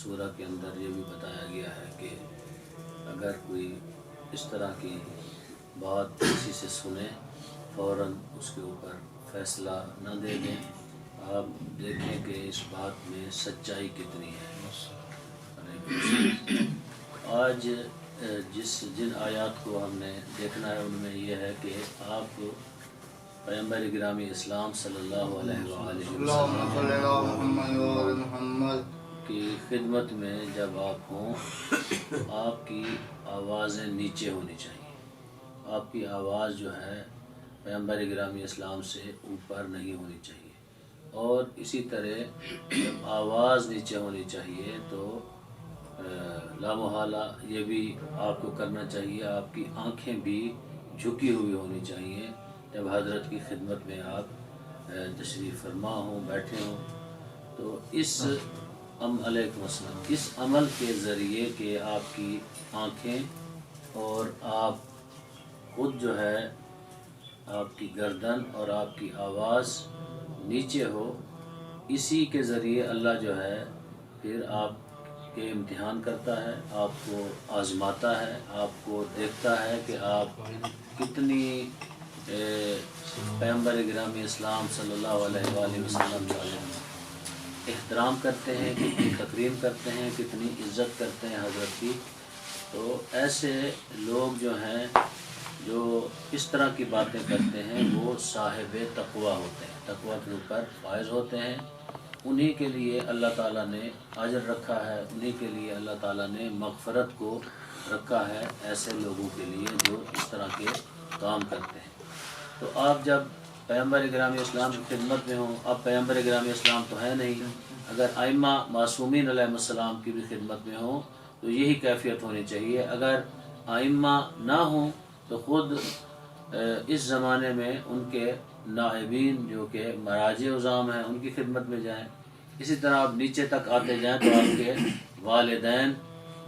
سورہ کے اندر یہ بھی بتایا گیا ہے کہ اگر کوئی اس طرح کی بات کسی سے سنے فوراً اس کے اوپر فیصلہ نہ دے دیں. آپ دیکھیں کہ اس بات میں سچائی کتنی ہے. آج جن آیات کو ہم نے دیکھنا ہے ان میں یہ ہے کہ آپ پیغمبر گرامی اسلام صلی اللہ علیہ وآلہ وسلم کی خدمت میں جب آپ ہوں تو آپ کی آوازیں نیچے ہونی چاہیے. آپ کی آواز جو ہے پیغمبر گرامی اسلام سے اوپر نہیں ہونی چاہیے. اور اسی طرح جب آواز نیچے ہونی چاہیے تو لامحالہ یہ بھی آپ کو کرنا چاہیے. آپ کی آنکھیں بھی جھکی ہوئی ہونی چاہیے جب حضرت کی خدمت میں آپ تشریف فرما ہوں، بیٹھے ہوں. تو اس علیکم السلام، اس عمل کے ذریعے کہ آپ کی آنکھیں اور آپ خود جو ہے آپ کی گردن اور آپ کی آواز نیچے ہو، اسی کے ذریعے اللہ جو ہے پھر آپ کے امتحان کرتا ہے، آپ کو آزماتا ہے، آپ کو دیکھتا ہے کہ آپ کتنی پیغمبر گرامی اسلام صلی اللہ علیہ وآلہ وسلم کا احترام کرتے ہیں، کتنی تکریم کرتے ہیں، کتنی عزت کرتے ہیں حضرت کی. تو ایسے لوگ جو ہیں جو اس طرح کی باتیں کرتے ہیں وہ صاحب تقویٰ ہوتے ہیں، تقویٰ کے اوپر فائز ہوتے ہیں. انہی کے لیے اللہ تعالیٰ نے اجر رکھا ہے، انہی کے لیے اللہ تعالیٰ نے مغفرت کو رکھا ہے، ایسے لوگوں کے لیے جو اس طرح کے کام کرتے ہیں. تو آپ جب پیغمبر گرامی اسلام کی خدمت میں ہوں، اب پیغمبر گرامی اسلام تو ہے نہیں، اگر ائمہ معصومین علیہ السلام کی بھی خدمت میں ہوں تو یہی کیفیت ہونی چاہیے. اگر ائمہ نہ ہوں تو خود اس زمانے میں ان کے نائبین جو کہ مراجع عظام ہیں ان کی خدمت میں جائیں. اسی طرح آپ نیچے تک آتے جائیں تو آپ کے والدین،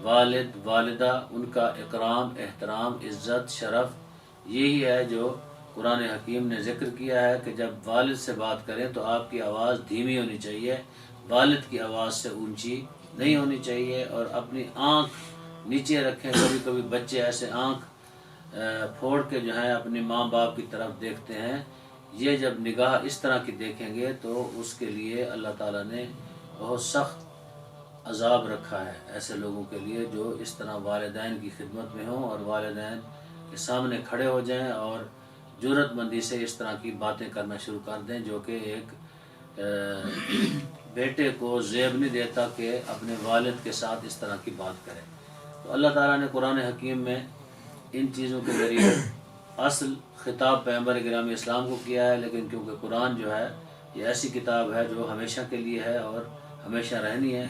والد، والدہ، ان کا اکرام، احترام، عزت، شرف یہی ہے جو قرآن حکیم نے ذکر کیا ہے کہ جب والد سے بات کریں تو آپ کی آواز دھیمی ہونی چاہیے، والد کی آواز سے اونچی نہیں ہونی چاہیے. اور اپنی آنکھ نیچے رکھیں. کبھی کبھی بچے ایسے آنکھ پھوڑ کے جو ہیں اپنے ماں باپ کی طرف دیکھتے ہیں. یہ جب نگاہ اس طرح کی دیکھیں گے تو اس کے لیے اللہ تعالیٰ نے بہت سخت عذاب رکھا ہے ایسے لوگوں کے لیے جو اس طرح والدین کی خدمت میں ہوں اور والدین کے سامنے کھڑے ہو جائیں اور جرأت مندی سے اس طرح کی باتیں کرنا شروع کر دیں جو کہ ایک بیٹے کو زیب نہیں دیتا کہ اپنے والد کے ساتھ اس طرح کی بات کرے. تو اللہ تعالیٰ نے قرآن حکیم میں ان چیزوں کے ذریعے اصل خطاب پیغمبر گرامی اسلام کو کیا ہے، لیکن کیونکہ قرآن جو ہے یہ ایسی کتاب ہے جو ہمیشہ کے لیے ہے اور ہمیشہ رہنی ہے،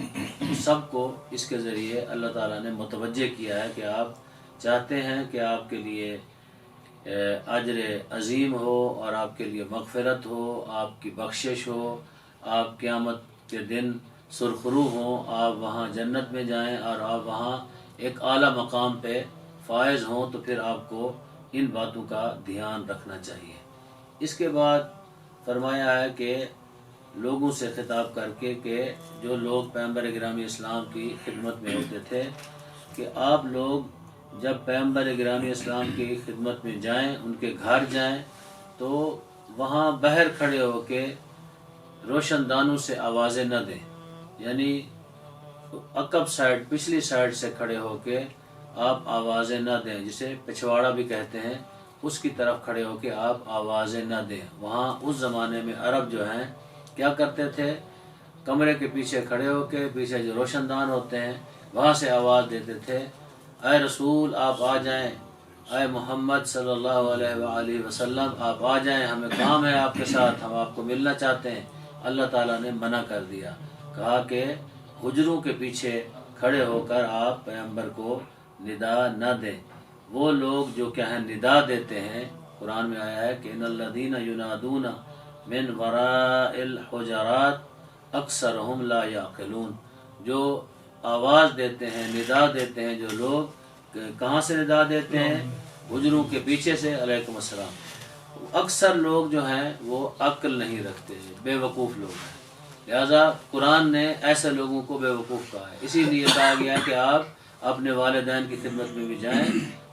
سب کو اس کے ذریعے اللہ تعالیٰ نے متوجہ کیا ہے کہ آپ چاہتے ہیں کہ آپ کے لیے اجر عظیم ہو اور آپ کے لیے مغفرت ہو، آپ کی بخشش ہو، آپ قیامت کے دن سرخرو ہوں، آپ وہاں جنت میں جائیں اور آپ وہاں ایک اعلیٰ مقام پہ فائز ہوں. تو پھر آپ کو ان باتوں کا دھیان رکھنا چاہیے. اس کے بعد فرمایا ہے کہ لوگوں سے خطاب کر کے کہ جو لوگ پیغمبر گرامی اسلام کی خدمت میں ہوتے تھے کہ آپ لوگ جب پیغمبر گرامی اسلام کی خدمت میں جائیں، ان کے گھر جائیں تو وہاں باہر کھڑے ہو کے روشن دانوں سے آوازیں نہ دیں. یعنی عقب سائڈ، پچھلی سائڈ سے کھڑے ہو کے آپ آوازیں نہ دیں، جسے پچھواڑا بھی کہتے ہیں، اس کی طرف کھڑے ہو کے آپ آوازیں نہ دیں. وہاں اس زمانے میں عرب جو ہیں کیا کرتے تھے، کمرے کے پیچھے کھڑے ہو کے، پیچھے جو روشن دان ہوتے ہیں وہاں سے آواز دیتے تھے، اے رسول آپ آ جائیں، اے محمد صلی اللہ علیہ وآلہ وسلم آپ آ جائیں، ہمیں کام ہے آپ کے ساتھ، ہم آپ کو ملنا چاہتے ہیں. اللہ تعالیٰ نے منع کر دیا، کہا کہ حجروں کے پیچھے کھڑے ہو کر آپ پیغمبر کو ندا نہ دیں. وہ لوگ جو کیا ہیں ندا دیتے ہیں، قرآن میں آیا ہے کہ ان الذین ینادون من وراء الحجرات اکثرهم لا یعقلون. جو آواز دیتے ہیں، ندا دیتے ہیں، جو لوگ کہاں سے ندا دیتے ہیں؟ حجروں کے پیچھے سے. علیکم السلام. اکثر لوگ جو ہیں وہ عقل نہیں رکھتے، بے وقوف لوگ ہیں. لہذا قرآن نے ایسے لوگوں کو بیوقوف کہا ہے، اسی لیے کہا گیا کہ آپ اپنے والدین کی خدمت میں بھی جائیں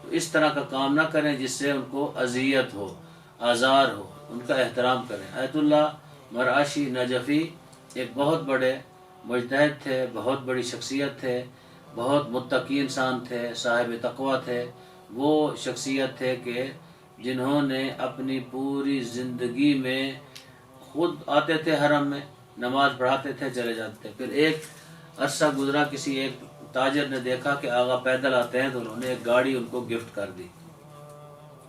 تو اس طرح کا کام نہ کریں جس سے ان کو اذیت ہو، آزار ہو، ان کا احترام کریں۔ آیت اللہ مرعشی نجفی ایک بہت بڑے مجتہد تھے، بہت بڑی شخصیت تھے، بہت متقی انسان تھے، صاحب تقوی تھے۔ وہ شخصیت تھے کہ جنہوں نے اپنی پوری زندگی میں خود آتے تھے حرم میں، نماز پڑھاتے تھے، چلے جاتے تھے۔ پھر ایک عرصہ گزرا، کسی ایک تاجر نے دیکھا کہ آغا پیدل آتے ہیں تو انہوں نے ایک گاڑی ان کو گفٹ کر دی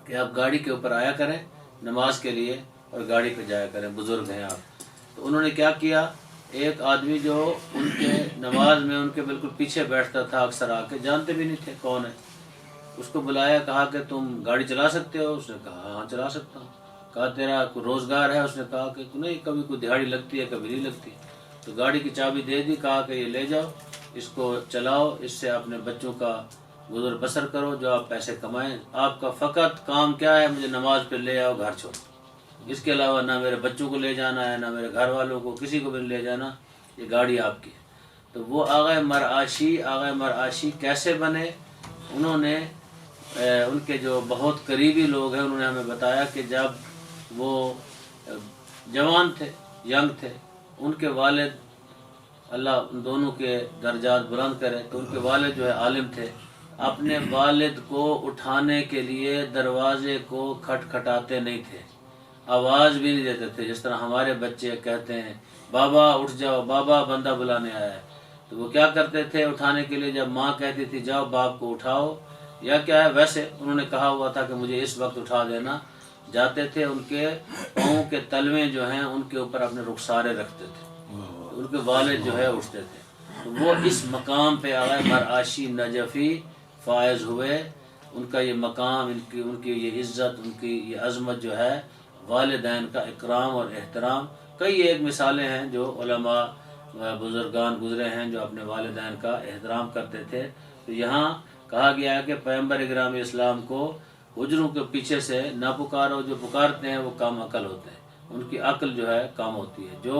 کہ آپ گاڑی کے اوپر آیا کریں نماز کے لیے اور گاڑی پہ جایا کریں، بزرگ ہیں آپ۔ تو انہوں نے کیا کیا، ایک آدمی جو ان کے نماز میں ان کے بالکل پیچھے بیٹھتا تھا اکثر آ کے، جانتے بھی نہیں تھے کون ہے، اس کو بلایا، کہا کہ تم گاڑی چلا سکتے ہو؟ اس نے کہا ہاں چلا سکتا ہوں۔ کہا تیرا کوئی روزگار ہے؟ اس نے کہا کہ نہیں، کبھی کوئی دہاڑی لگتی ہے کبھی نہیں لگتی۔ تو گاڑی کی چابی دے دی، کہا کہ یہ لے جاؤ، اس کو چلاؤ، اس سے اپنے بچوں کا گزر بسر کرو، جو آپ پیسے کمائیں، آپ کا فقط کام کیا ہے، مجھے نماز پہ لے آؤ، گھر چھوڑ، اس کے علاوہ نہ میرے بچوں کو لے جانا ہے، نہ میرے گھر والوں کو، کسی کو بھی نہیں لے جانا، یہ گاڑی آپ کی ہے۔ تو وہ آغا مرعاشی کیسے بنے؟ انہوں نے ان کے جو بہت قریبی لوگ ہیں انہوں نے ہمیں بتایا کہ جب وہ جوان تھے، ینگ تھے، ان کے والد، اللہ ان دونوں کے درجات بلند کرے، تو ان کے والد جو ہے عالم تھے، اپنے والد کو اٹھانے کے لیے دروازے کو کھٹکھٹاتے نہیں تھے، آواز بھی نہیں دیتے تھے، جس طرح ہمارے بچے کہتے ہیں بابا اٹھ جاؤ، بابا بندہ بلانے آیا ہے۔ تو وہ کیا کرتے تھے اٹھانے کے لیے، جب ماں کہتی تھی جاؤ باپ کو اٹھاؤ یا کیا ہے، ویسے انہوں نے کہا ہوا تھا کہ مجھے اس وقت اٹھا دینا، جاتے تھے، ان کے پاؤں کے تلویں جو ہیں ان کے اوپر اپنے رخسارے رکھتے تھے، ان کے والد جو ہے اٹھتے تھے۔ تو وہ اس مقام پہ آئے، مرعاشی نجفی فائز ہوئے، ان کا یہ مقام، ان کی یہ عزت، ان کی یہ عظمت جو ہے، والدین کا اکرام اور احترام۔ کئی ایک مثالیں ہیں جو علماء بزرگان گزرے ہیں جو اپنے والدین کا احترام کرتے تھے۔ تو یہاں کہا گیا ہے کہ پیغمبر گرامی اسلام کو حجروں کے پیچھے سے نہ پکارو، جو پکارتے ہیں وہ کم عقل ہوتے ہیں، ان کی عقل جو ہے کم ہوتی ہے۔ جو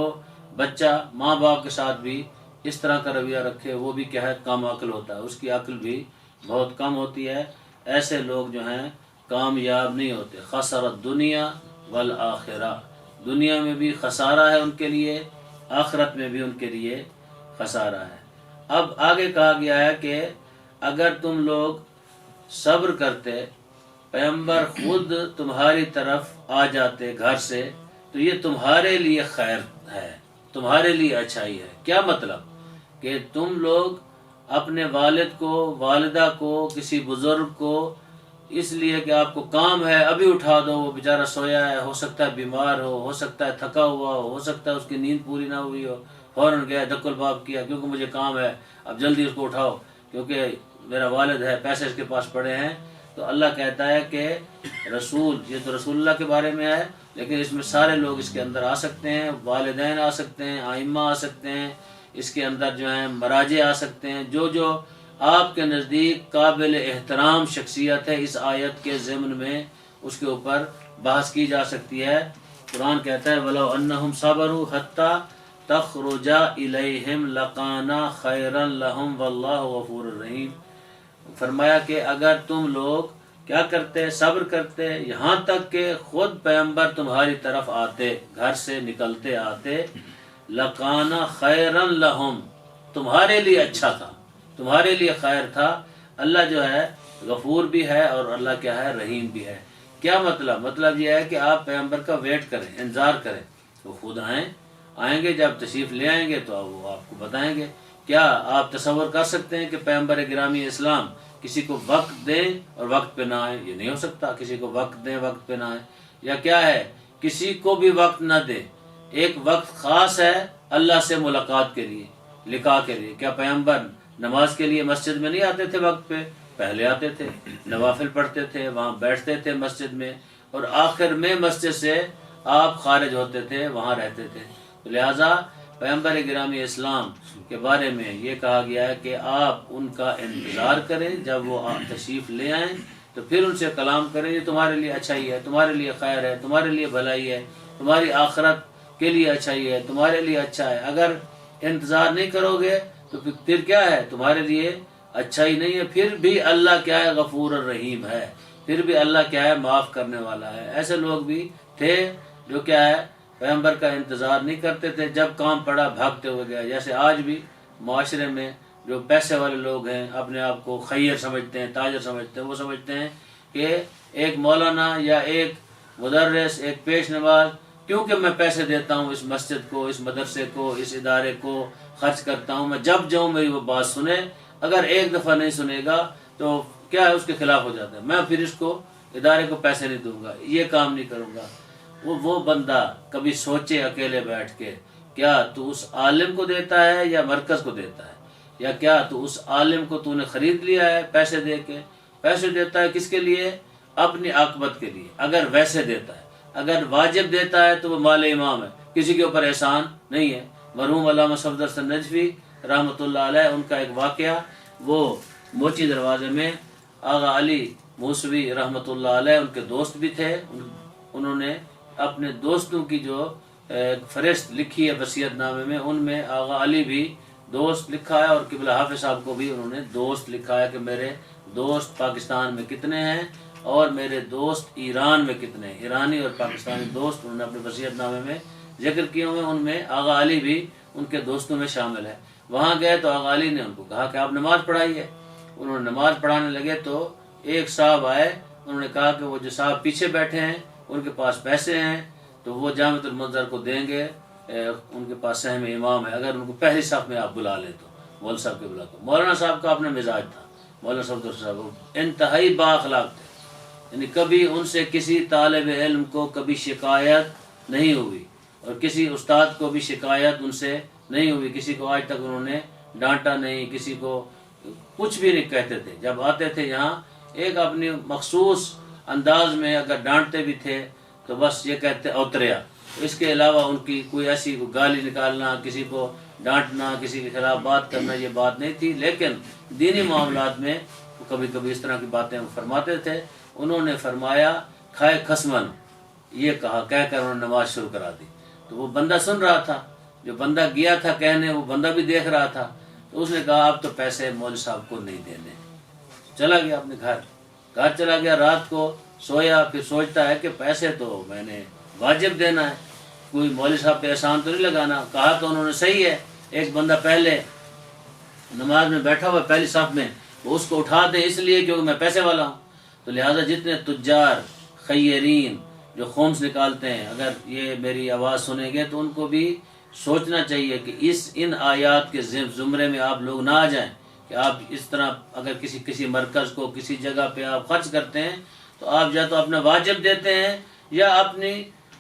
بچہ ماں باپ کے ساتھ بھی اس طرح کا رویہ رکھے وہ بھی کیا ہے، کم عقل ہوتا ہے، اس کی عقل بھی بہت کم ہوتی ہے۔ ایسے لوگ جو ہیں کامیاب نہیں ہوتے۔ خسرت دنیا والآخرہ، دنیا میں بھی خسارہ ہے ان کے لیے، آخرت میں بھی ان کے لیے خسارہ ہے۔ اب آگے کہا گیا ہے کہ اگر تم لوگ صبر کرتے، پیغمبر خود تمہاری طرف آ جاتے گھر سے، تو یہ تمہارے لیے خیر ہے، تمہارے لیے اچھائی ہے۔ کیا مطلب کہ تم لوگ اپنے والد کو، والدہ کو، کسی بزرگ کو، اس لیے کہ آپ کو کام ہے ابھی اٹھا دو، وہ بیچارہ سویا ہے، ہو سکتا ہے بیمار ہو سکتا ہے تھکا ہوا ہو سکتا ہے اس کی نیند پوری نہ ہوئی ہو، فوراً گیا دک الباب کیا کیونکہ مجھے کام ہے، اب جلدی اس کو اٹھاؤ کیونکہ میرا والد ہے، پیسے اس کے پاس پڑے ہیں۔ تو اللہ کہتا ہے کہ رسول، یہ تو رسول اللہ کے بارے میں ہے، لیکن اس میں سارے لوگ اس کے اندر آ سکتے ہیں، والدین آ سکتے ہیں، ائمہ آ سکتے ہیں، اس کے اندر جو ہیں مراجع آ سکتے ہیں، جو آپ کے نزدیک قابل احترام شخصیت ہے، اس آیت کے ضمن میں اس کے اوپر بحث کی جا سکتی ہے۔ قرآن کہتا ہے وَلَوْ أَنَّهُمْ صَبَرُوا حَتَّى تَخْرُجَ إِلَيْهِمْ لَكَانَ خَيْرًا لَهُمْ وَاللَّهُ غَفُورٌ رَحِيمٌ۔ فرمایا کہ اگر تم لوگ کیا کرتے، صبر کرتے، یہاں تک کہ خود پیغمبر تمہاری طرف آتے، گھر سے نکلتے آتے، لَكَانَ خَيْرًا لَهُمْ، تمہارے لیے اچھا تھا، تمہارے لیے خیر تھا۔ اللہ جو ہے غفور بھی ہے اور اللہ کیا ہے، رحیم بھی ہے۔ کیا مطلب؟ مطلب یہ ہے کہ آپ پیغمبر کا ویٹ کریں، انتظار کریں، وہ خود آئیں گے، جب تشریف لے آئیں گے تو وہ آپ کو بتائیں گے۔ کیا آپ تصور کر سکتے ہیں کہ پیغمبر گرامی اسلام کسی کو وقت دیں اور وقت پہ نہ آئے؟ یہ نہیں ہو سکتا، کسی کو وقت دیں وقت پہ نہ آئے۔ یا کیا ہے، کسی کو بھی وقت نہ دیں، ایک وقت خاص ہے اللہ سے ملاقات کے لیے، لقاء کے لیے۔ کیا پیغمبر نماز کے لیے مسجد میں نہیں آتے تھے وقت پہ؟ پہلے آتے تھے، نوافل پڑھتے تھے، وہاں بیٹھتے تھے مسجد میں، اور آخر میں مسجد سے آپ خارج ہوتے تھے، وہاں رہتے تھے۔ لہٰذا پیغمبر گرامی اسلام کے بارے میں یہ کہا گیا ہے کہ آپ ان کا انتظار کریں، جب وہ تشریف لے آئیں تو پھر ان سے کلام کریں، یہ تمہارے لیے اچھائی ہے، تمہارے لیے خیر ہے، تمہارے لیے بھلائی ہے، تمہاری آخرت کے لیے اچھا ہی ہے، تمہارے لیے اچھا ہے۔ اگر انتظار نہیں کرو گے تو پھر کیا ہے، تمہارے لیے اچھا ہی نہیں ہے۔ پھر بھی اللہ کیا ہے، غفور الرحیم ہے، پھر بھی اللہ کیا ہے، معاف کرنے والا ہے۔ ایسے لوگ بھی تھے جو کیا ہے، پیغمبر کا انتظار نہیں کرتے تھے، جب کام پڑا بھاگتے ہوئے گئے۔ جیسے آج بھی معاشرے میں جو پیسے والے لوگ ہیں، اپنے آپ کو خیر سمجھتے ہیں، تاجر سمجھتے ہیں، وہ سمجھتے ہیں کہ ایک مولانا یا ایک مدرس، ایک پیش نماز، کیونکہ میں پیسے دیتا ہوں اس مسجد کو، اس مدرسے کو، اس ادارے کو خرچ کرتا ہوں، میں جب جاؤں میری وہ بات سنے، اگر ایک دفعہ نہیں سنے گا تو کیا ہے، اس کے خلاف ہو جاتا ہے، میں پھر اس کو ادارے کو پیسے نہیں دوں گا، یہ کام نہیں کروں گا۔ وہ بندہ کبھی سوچے اکیلے بیٹھ کے، کیا تو اس عالم کو دیتا ہے یا مرکز کو دیتا ہے، یا کیا تو اس عالم کو تو نے خرید لیا ہے پیسے دے کے؟ پیسے دیتا ہے کس کے لیے؟ اپنی عاقبت کے لیے، اگر ویسے دیتا ہے۔ اگر واجب دیتا ہے تو وہ مال امام ہے، کسی کے اوپر احسان نہیں ہے۔ مرحوم علامہ صفدر حسن نجفی رحمۃ اللہ علیہ، ان کا ایک واقعہ، وہ موچی دروازے میں آغا علی موسوی رحمۃ اللہ علیہ، ان کے دوست بھی تھے، انہوں نے اپنے دوستوں کی جو فہرست لکھی ہے وصیت نامے میں، ان میں آغا علی بھی دوست لکھا ہے، اور قبلہ حافظ صاحب کو بھی انہوں نے دوست لکھا ہے کہ میرے دوست پاکستان میں کتنے ہیں اور میرے دوست ایران میں کتنے ہیں۔ ایرانی اور پاکستانی دوست انہوں نے اپنے وصیت نامے میں ذکر کیے ہوئے، ان میں آغا علی بھی ان کے دوستوں میں شامل ہے۔ وہاں گئے تو آغا علی نے ان کو کہا کہ آپ نماز پڑھائیے۔ انہوں نے نماز پڑھانے لگے تو ایک صاحب آئے، انہوں نے کہا کہ وہ جو صاحب پیچھے بیٹھے ہیں ان کے پاس پیسے ہیں تو وہ جامعۃ المنظر کو دیں گے، ان کے پاس سہم امام ہے، اگر ان کو پہلی صف میں آپ بلا لیں تو۔ مولانا صاحب کے بلا کو، مولانا صاحب کا اپنا مزاج تھا، مولانا صاحب انتہائی با اخلاق تھے، یعنی کبھی ان سے کسی طالب علم کو کبھی شکایت نہیں ہوئی، اور کسی استاد کو بھی شکایت ان سے نہیں ہوئی، کسی کو آج تک انہوں نے ڈانٹا نہیں، کسی کو کچھ بھی نہیں کہتے تھے۔ جب آتے تھے یہاں ایک اپنی مخصوص انداز میں اگر ڈانٹتے بھی تھے تو بس یہ کہتے اوتریا، اس کے علاوہ ان کی کوئی ایسی گالی نکالنا، کسی کو ڈانٹنا، کسی کے خلاف بات کرنا، یہ بات نہیں تھی۔ لیکن دینی معاملات میں کبھی کبھی اس طرح کی باتیں فرماتے تھے۔ انہوں نے فرمایا کھائے خسمن، یہ کہا، کہہ کر انہوں نے نماز شروع کرا دی۔ تو وہ بندہ سن رہا تھا، جو بندہ گیا تھا کہنے، وہ بندہ بھی دیکھ رہا تھا، تو اس نے کہا اب تو پیسے مولوی صاحب کو نہیں دینے، چلا گیا اپنے گھر چلا گیا۔ رات کو سویا، پھر سوچتا ہے کہ پیسے تو میں نے واجب دینا ہے، کوئی مولوی صاحب پہ احسان تو نہیں لگانا۔ کہا تو انہوں نے صحیح ہے، ایک بندہ پہلے نماز میں بیٹھا ہوا پہلی صف میں، وہ اس کو اٹھا دے اس لیے کیونکہ میں پیسے والا ہوں۔ تو لہٰذا جتنے تجار، خیرین جو خمس نکالتے ہیں، اگر یہ میری آواز سنیں گے تو ان کو بھی سوچنا چاہیے کہ ان آیات کے زمرے میں آپ لوگ نہ آ جائیں کہ آپ اس طرح اگر کسی مرکز کو کسی جگہ پہ آپ خرچ کرتے ہیں تو آپ یا تو اپنا واجب دیتے ہیں یا اپنی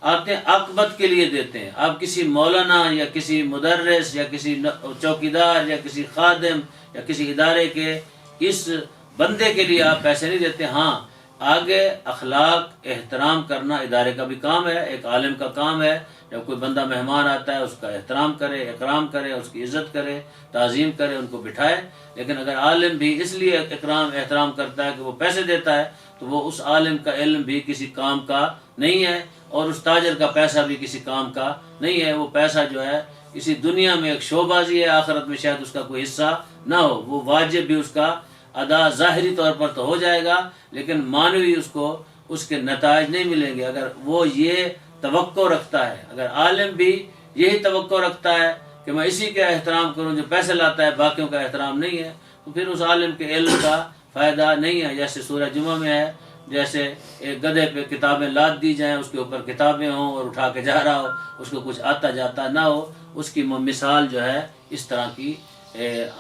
عاقبت کے لیے دیتے ہیں۔ آپ کسی مولانا یا کسی مدرس یا کسی چوکیدار یا کسی خادم یا کسی ادارے کے اس بندے کے لیے آپ پیسے نہیں دیتے۔ ہاں، آگے اخلاق احترام کرنا ادارے کا بھی کام ہے، ایک عالم کا کام ہے۔ جب کوئی بندہ مہمان آتا ہے اس کا احترام کرے، اکرام کرے، اس کی عزت کرے، تعظیم کرے، ان کو بٹھائے۔ لیکن اگر عالم بھی اس لیے احترام کرتا ہے کہ وہ پیسے دیتا ہے تو وہ اس عالم کا علم بھی کسی کام کا نہیں ہے، اور اس تاجر کا پیسہ بھی کسی کام کا نہیں ہے۔ وہ پیسہ جو ہے اسی دنیا میں ایک شو بازی ہے، آخرت میں شاید اس کا کوئی حصہ نہ ہو۔ وہ واجب بھی اس کا ادا ظاہری طور پر تو ہو جائے گا، لیکن معنوی اس کو اس کے نتائج نہیں ملیں گے۔ اگر وہ یہ توقع رکھتا ہے، اگر عالم بھی یہی توقع رکھتا ہے کہ میں اسی کا احترام کروں جو پیسے لاتا ہے، باقیوں کا احترام نہیں ہے، تو پھر اس عالم کے علم کا فائدہ نہیں ہے۔ جیسے سورہ جمعہ میں ہے، جیسے ایک گدھے پہ کتابیں لاد دی جائیں، اس کے اوپر کتابیں ہوں اور اٹھا کے جا رہا ہو، اس کو کچھ آتا جاتا نہ ہو، اس کی مثال جو ہے اس طرح کی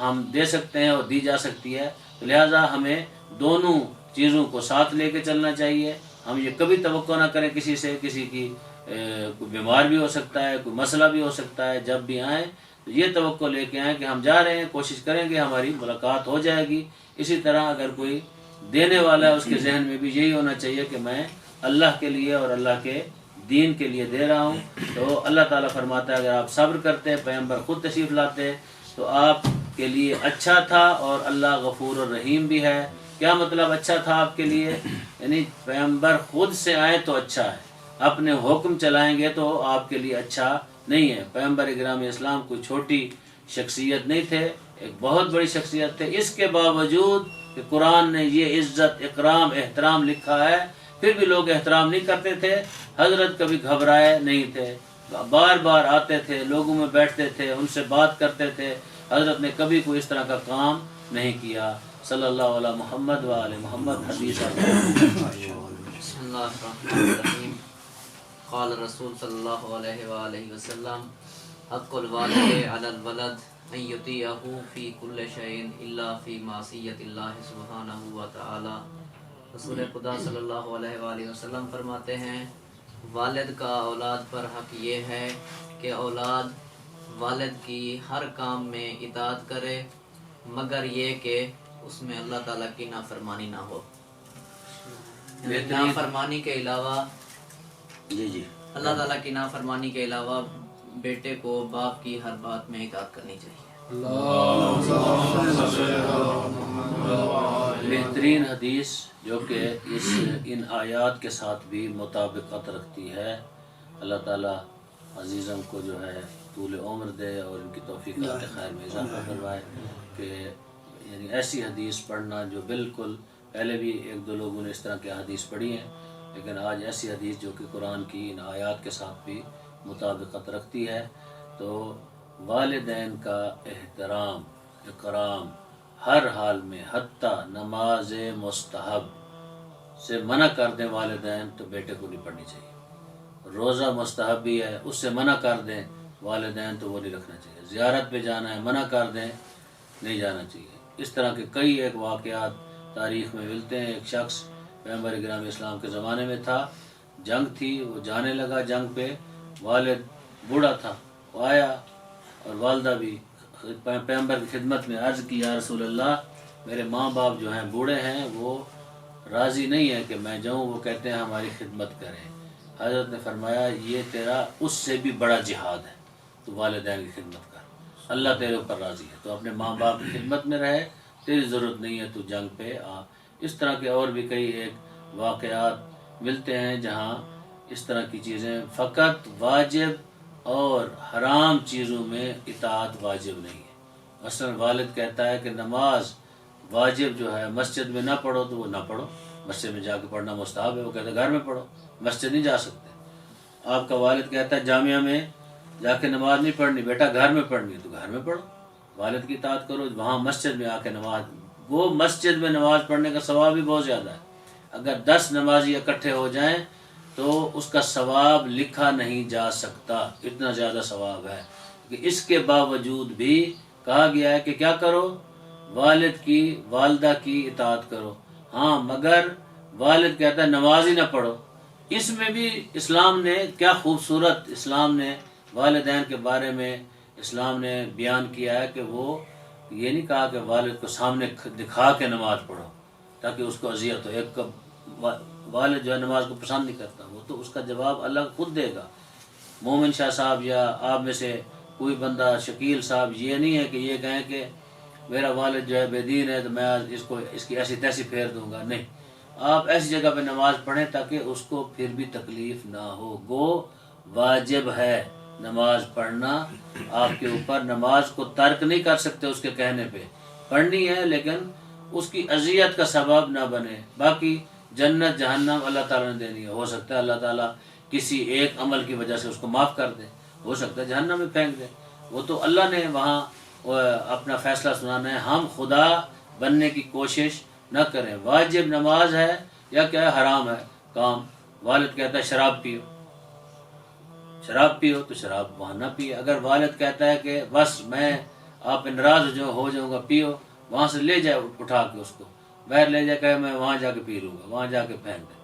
ہم دے سکتے ہیں اور دی جا سکتی ہے۔ تو لہٰذا ہمیں دونوں چیزوں کو ساتھ لے کے چلنا چاہیے۔ ہم یہ کبھی توقع نہ کریں کسی سے، کسی کی کوئی بیمار بھی ہو سکتا ہے، کوئی مسئلہ بھی ہو سکتا ہے، جب بھی آئیں تو یہ توقع لے کے آئیں کہ ہم جا رہے ہیں، کوشش کریں گے ہماری ملاقات ہو جائے گی۔ اسی طرح اگر کوئی دینے والا ہے اس کے ذہن میں بھی یہی ہونا چاہیے کہ میں اللہ کے لیے اور اللہ کے دین کے لیے دے رہا ہوں۔ تو اللہ تعالیٰ فرماتا ہے اگر آپ صبر کرتے، پیغمبر خود تشریف لاتے تو آپ کے لیے اچھا تھا، اور اللہ غفور الرحیم بھی ہے۔ کیا مطلب اچھا تھا آپ کے لیے؟ یعنی پیغمبر خود سے آئے تو اچھا ہے، اپنے حکم چلائیں گے تو آپ کے لیے اچھا نہیں ہے۔ پیغمبر گرامی اسلام کوئی چھوٹی شخصیت نہیں تھے، ایک بہت بڑی شخصیت تھے۔ اس کے باوجود کہ قرآن نے یہ عزت، اکرام، احترام لکھا ہے، پھر بھی لوگ احترام نہیں کرتے تھے۔ حضرت کبھی گھبرائے نہیں تھے، بار بار آتے تھے، لوگوں میں بیٹھتے تھے، ان سے بات کرتے تھے۔ حضرت نے کبھی کوئی اس طرح کا کام نہیں کیا۔ صلی اللہ علیہ محمد و آل محمد۔ حدیث بسم اللہ الرحمن الرحیم۔ قال رسول صلی اللہ علیہ وآلہ وسلم حق الوالد علی الولد ان یطیعہ فی کل شیء الا فی معصیۃ اللہ سبحانہ وتعالی۔ رسول خدا صلی اللہ علیہ وآلہ وسلم فرماتے ہیں والد کا اولاد پر حق یہ ہے کہ اولاد والد کی ہر کام میں اطاعت کرے مگر یہ کہ اس میں اللہ تعالیٰ کی نافرمانی نہ ہو۔ نافرمانی کے علاوہ جی اللہ تعالیٰ کی نافرمانی کے علاوہ بیٹے کو باپ کی ہر بات میں اطاعت کرنی چاہیے۔ بہترین حدیث جو کہ ان آیات کے ساتھ بھی مطابقت رکھتی ہے۔ اللہ تعالیٰ عزیزم کو جو ہے طول عمر دے اور ان کی توفیقات خیر میں اضافہ کروائے کہ یعنی ایسی حدیث پڑھنا جو بالکل پہلے بھی ایک دو لوگوں نے اس طرح کی حدیث پڑھی ہیں، لیکن آج ایسی حدیث جو کہ قرآن کی ان آیات کے ساتھ بھی مطابقت رکھتی ہے۔ تو والدین کا احترام، اکرام ہر حال میں، حتیٰ نماز مستحب سے منع کر دیں والدین تو بیٹے کو نہیں پڑھنی چاہیے۔ روزہ مستحب بھی ہے، اس سے منع کر دیں والدین تو وہ نہیں رکھنا چاہیے۔ زیارت پہ جانا ہے، منع کر دیں نہیں جانا چاہیے۔ اس طرح کے کئی ایک واقعات تاریخ میں ملتے ہیں۔ ایک شخص پیغمبر گرامی اسلام کے زمانے میں تھا، جنگ تھی، وہ جانے لگا جنگ پہ، والد بوڑھا تھا، وہ آیا اور والدہ بھی پیغمبر کی خدمت میں عرض کی یا رسول اللہ میرے ماں باپ جو ہیں بوڑھے ہیں، وہ راضی نہیں ہے کہ میں جاؤں، وہ کہتے ہیں ہماری خدمت کریں۔ حضرت نے فرمایا یہ تیرا اس سے بھی بڑا جہاد ہے، تو والدین کی خدمت کر، اللہ تیرے اوپر راضی ہے، تو اپنے ماں باپ کی خدمت میں رہے، تیری ضرورت نہیں ہے تو جنگ پہ آ۔ اس طرح کے اور بھی کئی ایک واقعات ملتے ہیں جہاں اس طرح کی چیزیں فقط واجب اور حرام چیزوں میں اطاعت واجب نہیں ہے۔ مثلا والد کہتا ہے کہ نماز واجب جو ہے مسجد میں نہ پڑھو تو وہ نہ پڑھو، مسجد میں جا کے پڑھنا مستحب ہے، وہ کہتا ہے گھر میں پڑھو، مسجد نہیں جا سکتے۔ آپ کا والد کہتا ہے جامعہ میں جا کے نماز نہیں پڑھنی، بیٹا گھر میں پڑھنی ہے تو گھر میں پڑھو، والد کی اطاعت کرو۔ وہاں مسجد میں آ کے نماز، وہ مسجد میں نماز پڑھنے کا ثواب بھی بہت زیادہ ہے۔ اگر 10 نمازی اکٹھے ہو جائیں تو اس کا ثواب لکھا نہیں جا سکتا، اتنا زیادہ ثواب ہے۔ کہ اس کے باوجود بھی کہا گیا ہے کہ کیا کرو، والد کی، والدہ کی اطاعت کرو۔ ہاں مگر والد کہتا ہے نماز ہی نہ پڑھو۔ اس میں بھی اسلام نے کیا خوبصورت، اسلام نے والدین کے بارے میں اسلام نے بیان کیا ہے کہ وہ یہ نہیں کہا کہ والد کو سامنے دکھا کے نماز پڑھو تاکہ اس کو اذیت ہو۔ ایک والد جو ہے نماز کو پسند نہیں کرتا، وہ تو اس کا جواب اللہ خود دے گا۔ مومن شاہ صاحب یا آپ میں سے کوئی بندہ، شکیل صاحب، یہ نہیں ہے کہ یہ کہیں کہ میرا والد جو ہے بے دین ہے تو میں اس کی ایسی تیسی پھیر دوں گا، نہیں۔ آپ ایسی جگہ پہ نماز پڑھیں تاکہ اس کو پھر بھی تکلیف نہ ہو۔ گو واجب ہے نماز پڑھنا آپ کے اوپر، نماز کو ترک نہیں کر سکتے اس کے کہنے پہ، پڑھنی ہے لیکن اس کی اذیت کا سبب نہ بنے۔ باقی جنت جہنم اللہ تعالیٰ نے دینی ہے، ہو سکتا ہے اللہ تعالیٰ کسی ایک عمل کی وجہ سے اس کو معاف کر دے، ہو سکتا ہے جہنم میں پھینک دے، وہ تو اللہ نے وہاں اپنا فیصلہ سنانا ہے۔ ہم خدا بننے کی کوشش نہ کریں۔ واجب نماز ہے یا کیا ہے، حرام ہے کام۔ والد کہتا ہے شراب پیو، شراب پیو تو شراب وہاں نہ پیے۔ اگر والد کہتا ہے کہ بس میں آپ پہ ناراض ہو جاؤں گا، پیو، وہاں سے لے جائے اٹھا کے اس کو باہر لے جائے، کہ میں وہاں جا کے پی لوں گا، وہاں جا کے پھینک دے،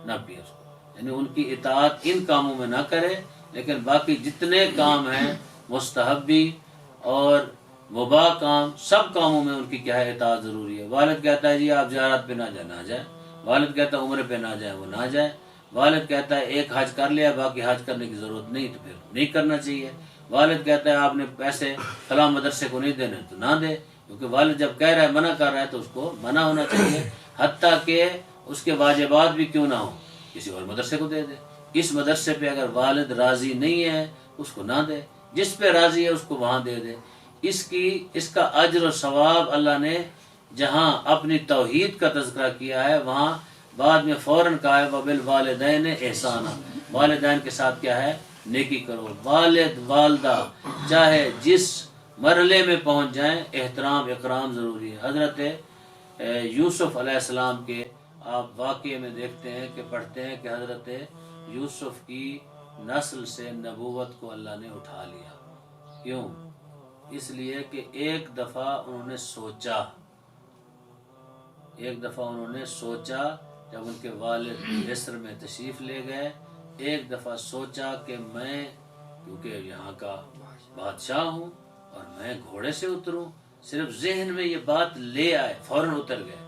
نہ پیے اس کو۔ یعنی ان کی اطاعت ان کاموں میں نہ کرے، لیکن باقی جتنے کام ہیں مستحبی اور مباح کام، سب کاموں میں ان کی کیا ہے، اطاعت ضروری ہے۔ والد کہتا ہے جی آپ زیارت پہ نہ جائیں، والد کہتا ہے عمرے پہ نہ جائیں، وہ نہ جائیں۔ والد کہتا ہے ایک حج کر لیا باقی حج کرنے کی ضرورت نہیں تو پھر نہیں کرنا چاہیے۔ والد کہتا ہے آپ نے پیسے فلاں مدرسے کو نہیں دینے تو نہ دے، کیونکہ والد جب کہہ رہا ہے، منع کر رہا ہے تو اس کو منع ہونا چاہیے، حتیٰ کہ اس کے واجبات بھی کیوں نہ ہوں، کسی اور مدرسے کو دے دے۔ اس مدرسے پہ اگر والد راضی نہیں ہے اس کو نہ دے، جس پہ راضی ہے اس کو وہاں دے دے۔ اس کا اجر و ثواب اللہ نے جہاں اپنی توحید کا تذکرہ کیا ہے وہاں بعد میں فوراً کہا ہے وبالوالدین احسانا، والدین کے ساتھ کیا ہے؟ نیکی کرو۔ والد والدہ چاہے جس مرحلے میں پہنچ جائیں احترام اکرام ضروری ہے۔ حضرت یوسف علیہ السلام کے آپ واقعے میں دیکھتے ہیں کہ پڑھتے ہیں کہ حضرت یوسف کی نسل سے نبوت کو اللہ نے اٹھا لیا۔ کیوں؟ اس لیے کہ ایک دفعہ انہوں نے سوچا جب ان کے والد مصر میں تشریف لے گئے، ایک دفعہ سوچا کہ میں کیونکہ یہاں کا بادشاہ ہوں اور میں گھوڑے سے اتروں، صرف ذہن میں یہ بات لے آئے، فوراً اتر گئے۔